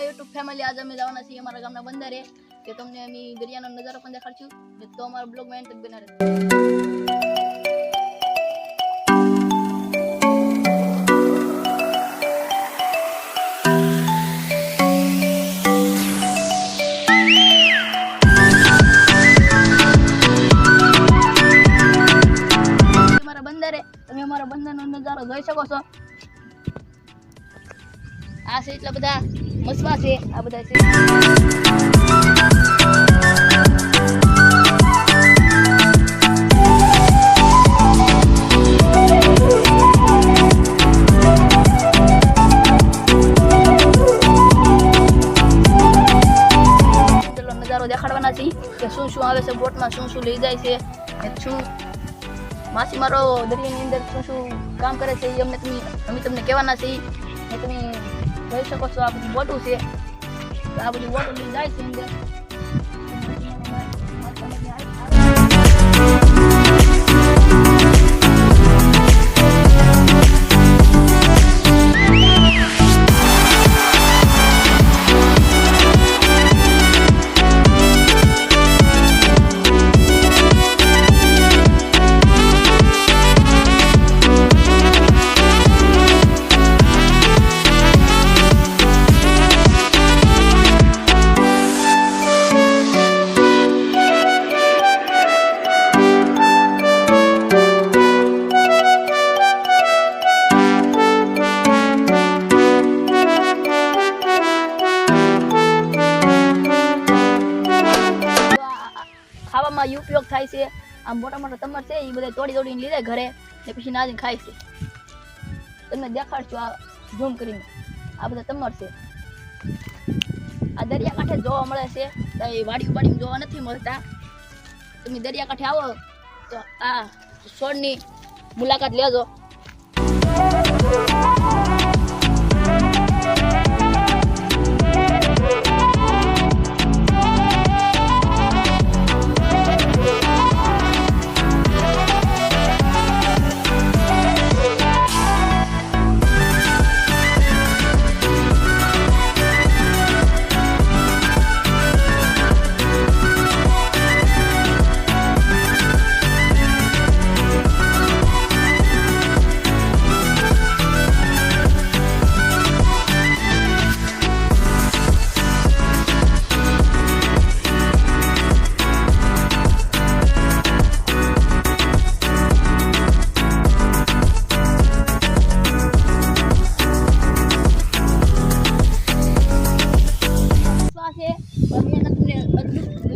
YouTube family આજે અમે જવાના છીએ અમારા ગામના બંદરે કે તમને અમે દરિયાનો નજારો પણ દેખાડશું તો અમારા બ્લોગમાં એન્ડ તક બના રહેજો. તમે અમારા બંદરનો નજારો જોઈ શકો છો. આ છે એટલા બધા મસવા છે. આ બધા છે નજારો દેખાડવાના છે કે શું શું આવે છે બોટમાં, શું શું લઈ જાય છે, શું માછીમારો દરિયાની અંદર શું શું કામ કરે છે એ અમે તમને કહેવાના છીએ. તમે જોઈ શકો છો આ બધી બોટું છે. આ બધી બોટું લઈને જાય છે અંદર. ખાવામાં ઉપયોગ થાય છે. આ મોટા મોટા તમર છે એ બધા તોડીને લીધા ઘરે ને પછી નાજીને ખાય છે. તમને દેખાડશું આ ઝૂમ કરીને. આ બધા તમર છે. આ દરિયાકાંઠે જોવા મળે છે. એ વાડીમાં જોવા નથી મળતા. તમે દરિયાકાંઠે આવો તો આ છોડની મુલાકાત લેજો.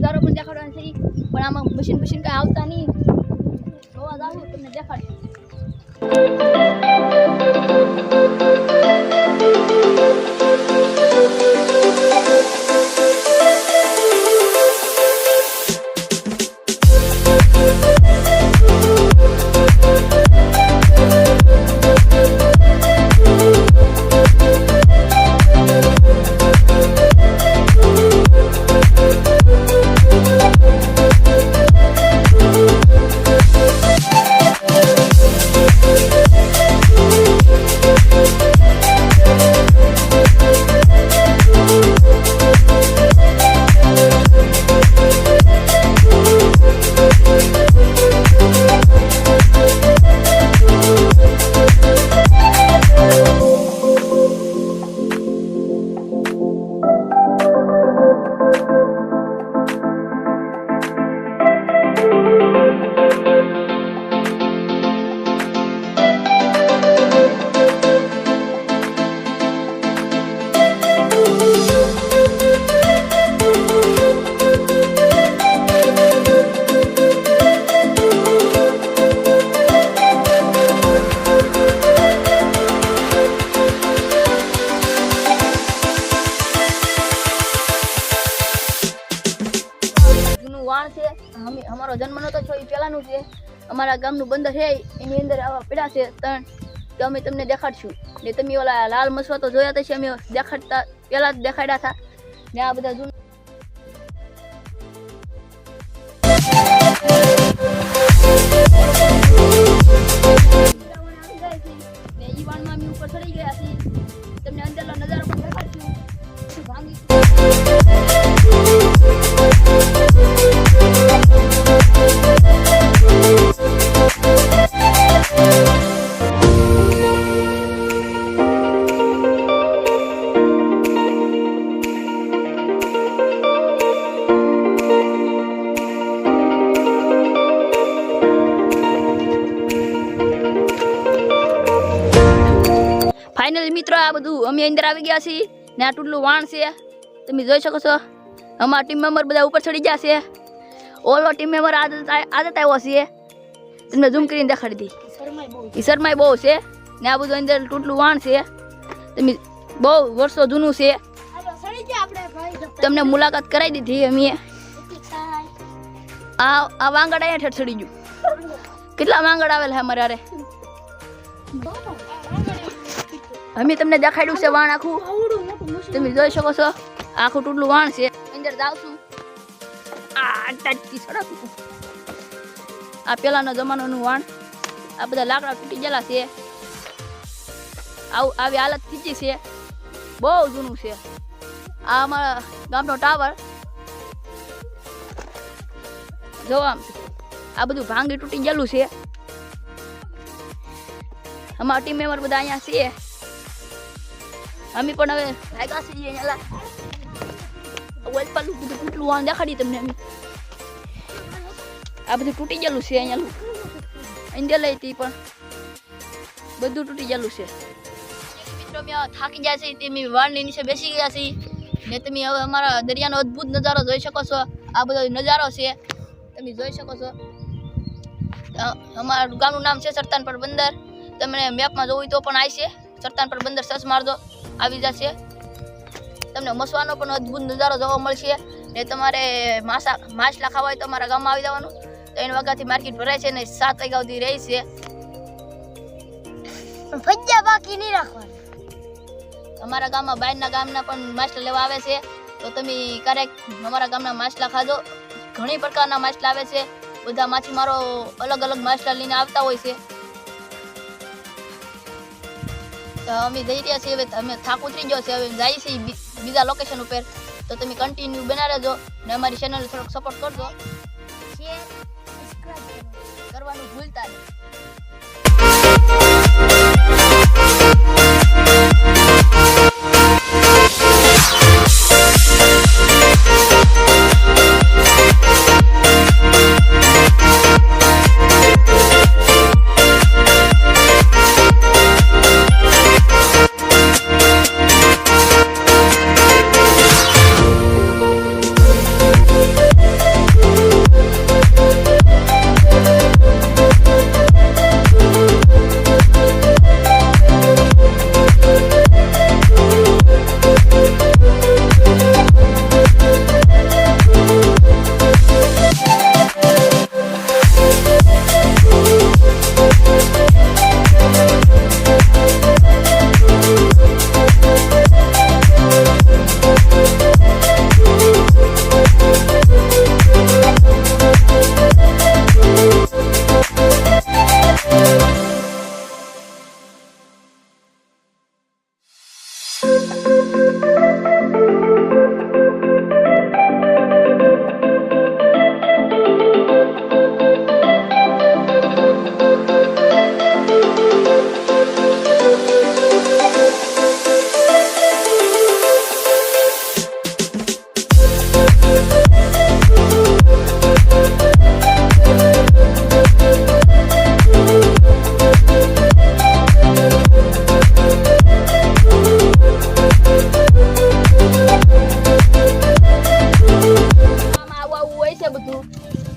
નજારો પણ દેખાડવાનો છે પણ આમાં મશીન કઈ આવતા નહીં. જોવા જાવ તમને દેખાડ્યું. અમારો જન્મ નતો છો એ પહેલાનું છે. અમારા ગામનું બંદર છે એની અંદર આવા પીડા છે 3 તો અમે તમને દેખાડશું. ને તમે ઓલા લાલ મસવા તો જોયા તો છે. અમે દેખાડતા પહેલા જ દેખાડ્યા હતા. ને આ બધા જૂના ઉપર ચડી ગયા છે. તમને અંદરનો નજારો પણ દેખાડશું. ફાઇનલ મિત્રો આ બધું અમે અંદર આવી ગયા છીએ ને આ ટૂટલું વાણ છે તમે જોઈ શકો છો અમારા ટીમ મેમ્બર બધા ઉપર ચડી ગયા છે ઓલો ટીમ મેમ્બર આદત આવ્યો છે તમને ઝૂમ કરીને દેખાડી દી એ શરમાઈ બહુ છે ને આ બધું અંદર ટૂટલું વાણ છે તમે બહુ વર્ષો જૂનું છે તમને મુલાકાત કરાવી દીધી અમે આ વાંગડ અહીંયા ઠેઠ ચડી ગયું કેટલા વાંગડ આવેલા છે અમારે અમે તમને દેખાડ્યું છે વાણ આખું તમે જોઈ શકો છો આખું ટૂટલું વાણ છે અંદર જાવશું આ પેલાનો જમાનાનું વાણ આ બધા લાકડા તૂટી ગયેલા છે આવી હાલત ખીચી છે બહુ જૂનું છે આ અમારા ગામનો ટાવર જોવા આ બધું ભાંગી તૂટી ગયેલું છે અમારા ટીમ મેમ્બર બધા અહીંયા છીએ અમે પણ હવે લાગ્યા છીએ અહીંયા બધું તૂટલું વાણ દેખાડી તમને અમે આ બધું તૂટી ગયેલું છે અહીંયા અંદર લઈ હતી પણ બધું તૂટી ગયેલું છે મિત્રો અમે થાકી ગયા છે તે વાણની નીચે બેસી ગયા છીએ ને તમે હવે અમારા દરિયાનો અદ્ભુત નજારો જોઈ શકો છો આ બધો નજારો છે તમે જોઈ શકો છો અમારું ગામનું નામ છે સરતાનપર બંદર તમને મેપમાં જોવું તો પણ આવી છે સરતાનપર બંદર સર્ચ મારજો આવી જશે તમને મસવાનો પણ અદ્ભુત નજારો જોવા મળશે ને તમારે માછલા ખાવા હોય તો અમારા ગામમાં આવી જવાનું 3 વાગ્યાથી માર્કેટ ભરાય છે ને 7 વાગ્યા સુધી રહી છે ભજીયા બાકી નહીં રાખવાનું અમારા ગામમાં બહારના ગામના પણ માછલા લેવા આવે છે તો તમે ક્યારેક અમારા ગામના માછલા ખાજો ઘણી પ્રકારના માછલા આવે છે બધા માછીમારો અલગ અલગ માછલા લઈને આવતા હોય છે તો અમે જઈ રહ્યા છીએ હવે અમે થાક ઉતરી ગયો છે હવે જઈએ છીએ બીજા લોકેશન ઉપર તો તમે કન્ટિન્યુ બના રહેજો ને અમારી ચેનલને થોડોક સપોર્ટ કરજો શેર સબસ્ક્રાઇબ કરવાનું ભૂલતા નહીં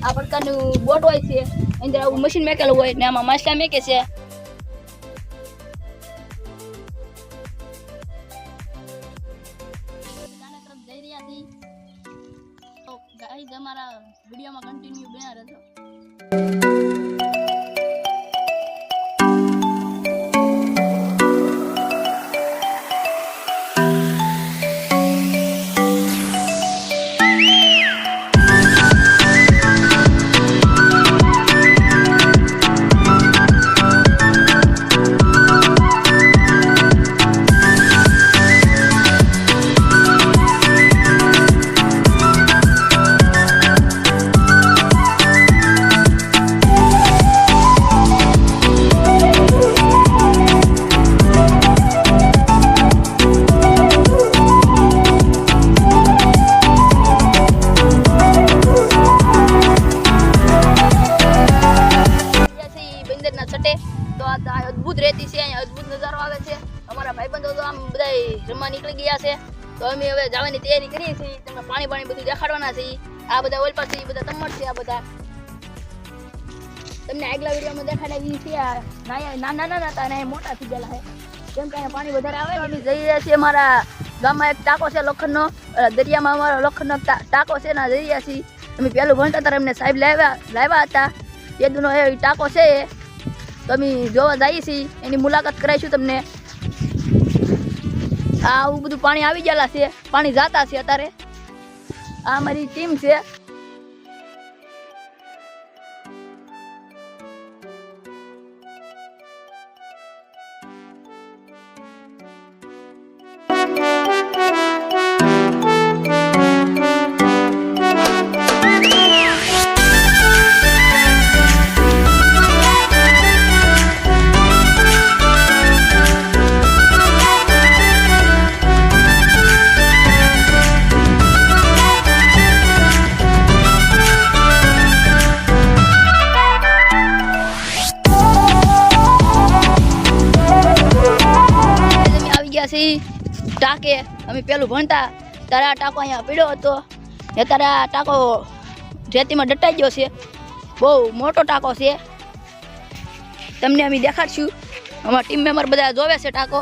આ પ્રકારનું બોટ હોય છે અંદર આવું મશીન મેકેલું હોય ને આમાં માછલા મેકે છે અમારા વિડીયોમાં કન્ટિન્યુ બન્યા રહેજો અમે હવે જવાની તૈયારી કરીએ છીએ. તમને પાણી બધું દેખાડવાના છે. આ બધા ઓલ પર છે, એ બધા તમર છે. આ બધા તમને આગલા વિડીયોમાં દેખાડાવી છે. આ નાના હતા અને મોટા થઈ ગયેલા છે. કેમ કે અહીંયા પાણી વધારે આવે. અમે જઈ રહ્યા છીએ. અમારા ગામમાં એક ટાંકો છે લોખંડનો. દરિયામાં અમારો લોખંડનો ટાંકો છે ને જઈ રહ્યા છીએ. અમે પહેલું ભણતા હતા અમને સાહેબ લાવ્યા હતા. તેદુનો એ ટાંકો છે. તો અમે જોવા જઈએ છીએ. એની મુલાકાત કરાવીશું તમને. આવું બધું પાણી આવી ગયેલા છે. પાણી જાતા છે અત્યારે. આ અમારી ટીમ છે. ટાંકે અમે પેલું ભણતા ત્યારે આ ટાંકો અહીંયા પીડ્યો હતો. અત્યારે આ ટાંકો રેતીમાં દટાઈ ગયો છે. બહુ મોટો ટાંકો છે. તમને અમે દેખાડશું. અમારા ટીમ મેમ્બર બધા જોવે છે ટાંકો.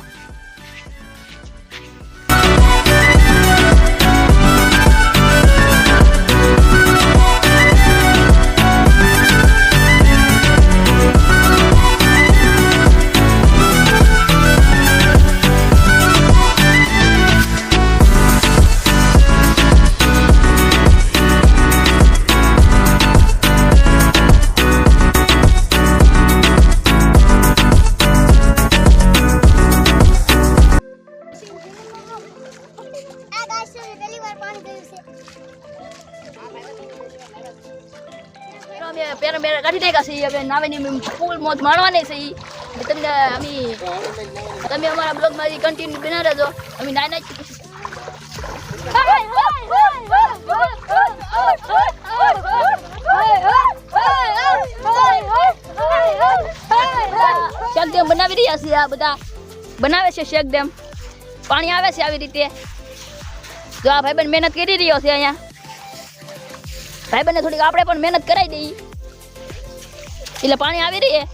પેરા કાઢી નાખ્યા છે. હવે નાવાની ફૂલ મોજ માણવાની છે. તમને તમે અમારા બ્લોગમાં કન્ટિન્યુ બના રહેજો. અમે નાના શેકડેમ બનાવી રહ્યા છે. આ બધા બનાવે છે શેકડેમ. પાણી આવે છે આવી રીતે. જો આ ભાઈબંધ મહેનત કરી રહ્યો છે. અહીંયા ભાઈબંધને થોડીક આપણે પણ મહેનત કરાવી દઈએ એટલે પાણી આવી રહી.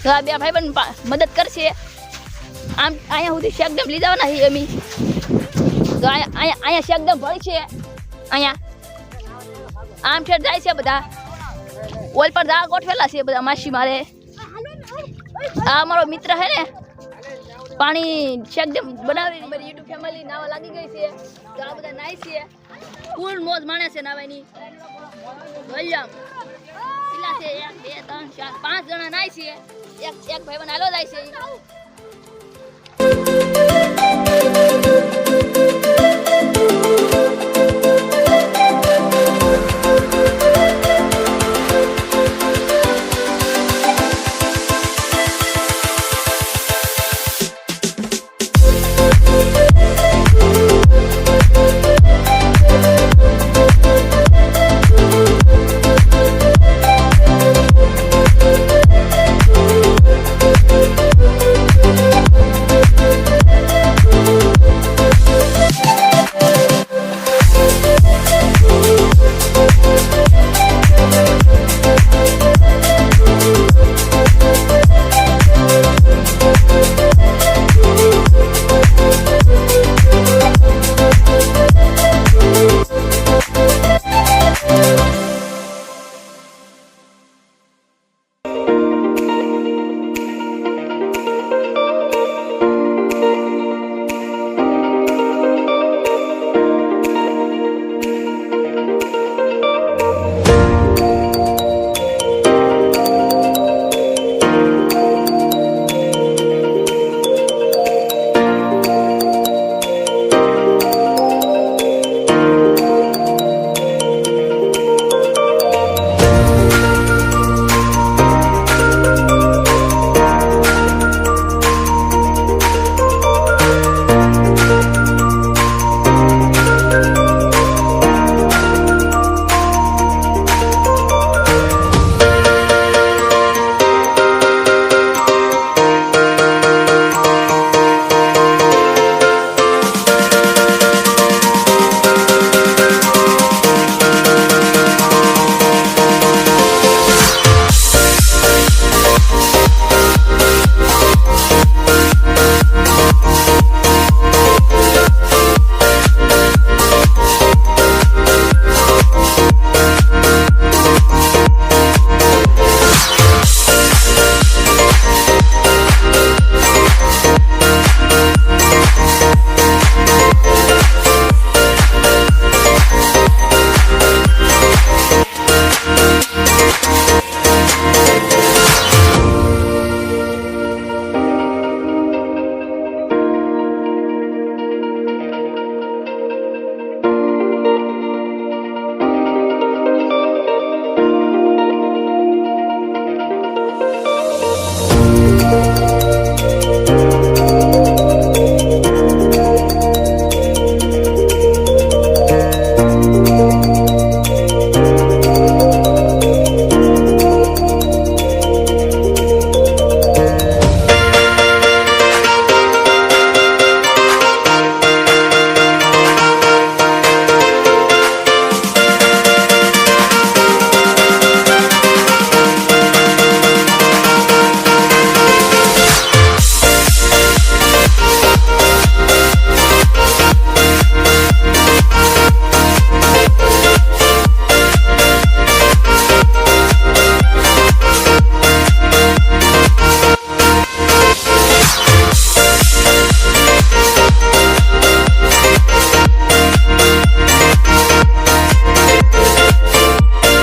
તો આ બે ભાઈબંધ મદદ કરશે. આમ અહીંયા સુધી શેકડેમ લઈ જવાના છીએ અમે. તો અહીંયા શેકડેમ ભરી છે. અહીંયા આમ ઠેર જાય છે બધા. ઓલ પર દા ગોઠવેલા છે બધા માસી મારે. આ અમારો મિત્ર છે ને પાણી શેકડેમ બનાવી મારી યુટ્યુબ ફેમિલી નાવા લાગી ગઈ છે. તો આ બધા નાય છે. ફૂલ મોજ માણે છે નાવાની. વલ્લમ કેટલા છે? 1 2 3 4 5 જણા નાય છે. એક ભાઈબંધ હાલો જાય છે.